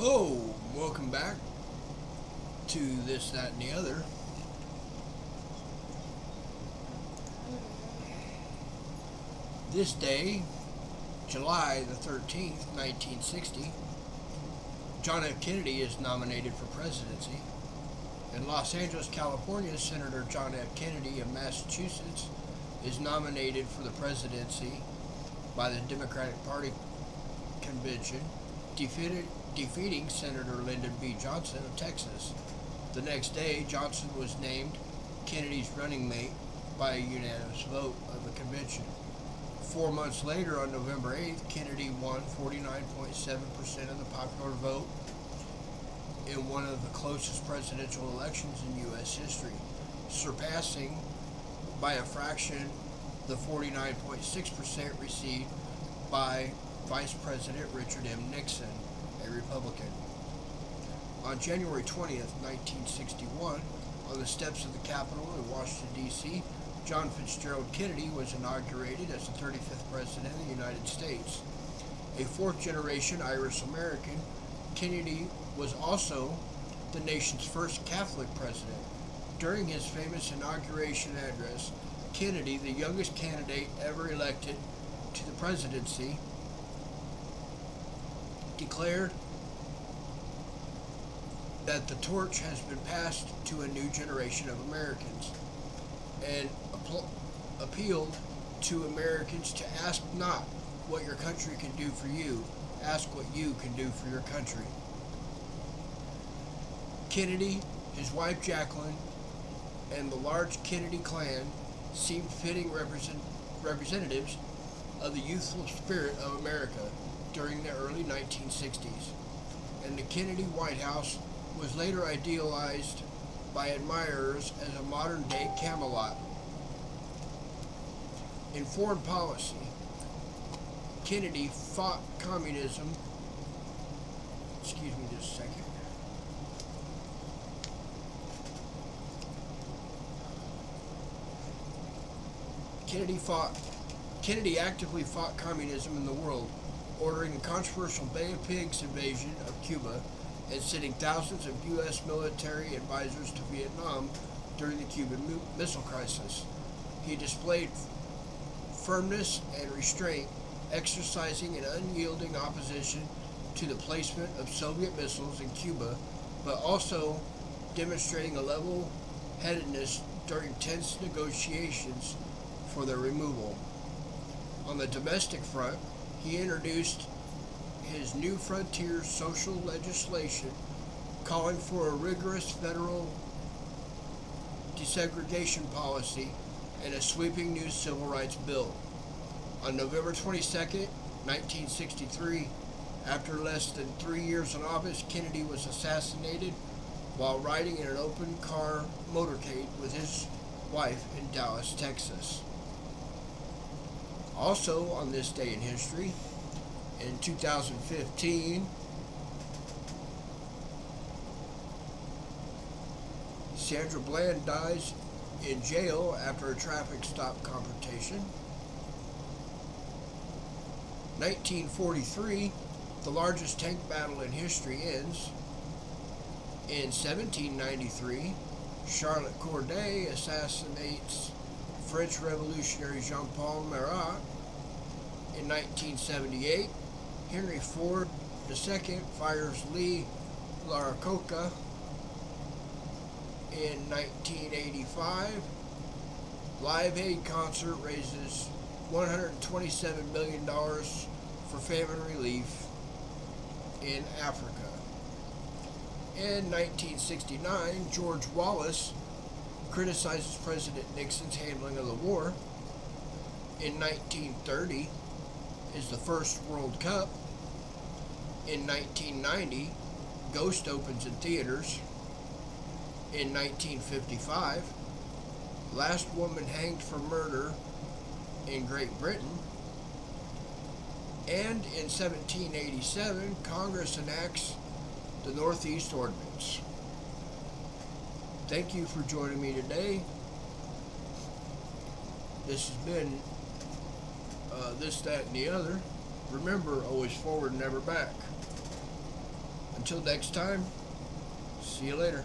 Hello, welcome back to This, That, and the Other. This day, July the 13th, 1960, John F. Kennedy is nominated for presidency. In Los Angeles, California, Senator John F. Kennedy of Massachusetts is nominated for the presidency by the Democratic Party convention, defeating Senator Lyndon B. Johnson of Texas. The next day, Johnson was named Kennedy's running mate by a unanimous vote of the convention. 4 months later, on November 8th, Kennedy won 49.7% of the popular vote in one of the closest presidential elections in U.S. history, surpassing by a fraction the 49.6% received by Vice President Richard M. Nixon, a Republican. On January 20th, 1961, on the steps of the Capitol in Washington, D.C., John Fitzgerald Kennedy was inaugurated as the 35th President of the United States. A fourth-generation Irish American, Kennedy was also the nation's first Catholic president. During his famous inauguration address, Kennedy, the youngest candidate ever elected to the presidency, declared that the torch has been passed to a new generation of Americans, and appealed to Americans to ask not what your country can do for you, ask what you can do for your country. Kennedy, his wife Jacqueline, and the large Kennedy clan seemed fitting representatives of the youthful spirit of America during the early 1960s, and the Kennedy White House was later idealized by admirers as a modern-day Camelot. In foreign policy, Kennedy fought communism. Excuse me just a second. Kennedy actively fought communism in the world, ordering the controversial Bay of Pigs invasion of Cuba and sending thousands of U.S. military advisors to Vietnam during the Cuban Missile Crisis. He displayed firmness and restraint, exercising an unyielding opposition to the placement of Soviet missiles in Cuba, but also demonstrating a level-headedness during tense negotiations for their removal. On the domestic front, he introduced his New Frontier social legislation, calling for a rigorous federal desegregation policy and a sweeping new civil rights bill. On November 22, 1963, after less than 3 years in office, Kennedy was assassinated while riding in an open car motorcade with his wife in Dallas, Texas. Also on this day in history, in 2015, Sandra Bland dies in jail after a traffic stop confrontation. 1943, the largest tank battle in history ends. In 1793, Charlotte Corday assassinates French revolutionary Jean-Paul Marat. In 1978, Henry Ford II fires Lee Iacocca. In 1985, Live Aid concert raises $127 million for famine relief in Africa. In 1969, George Wallace criticizes President Nixon's handling of the war. In 1930 is the first World Cup. In 1990, Ghost opens in theaters. In 1955, last woman hanged for murder in Great Britain. And in 1787, Congress enacts the Northeast Ordinance. Thank you for joining me today. This has been This, That, and the Other. Remember, always forward, never back. Until next time, see you later.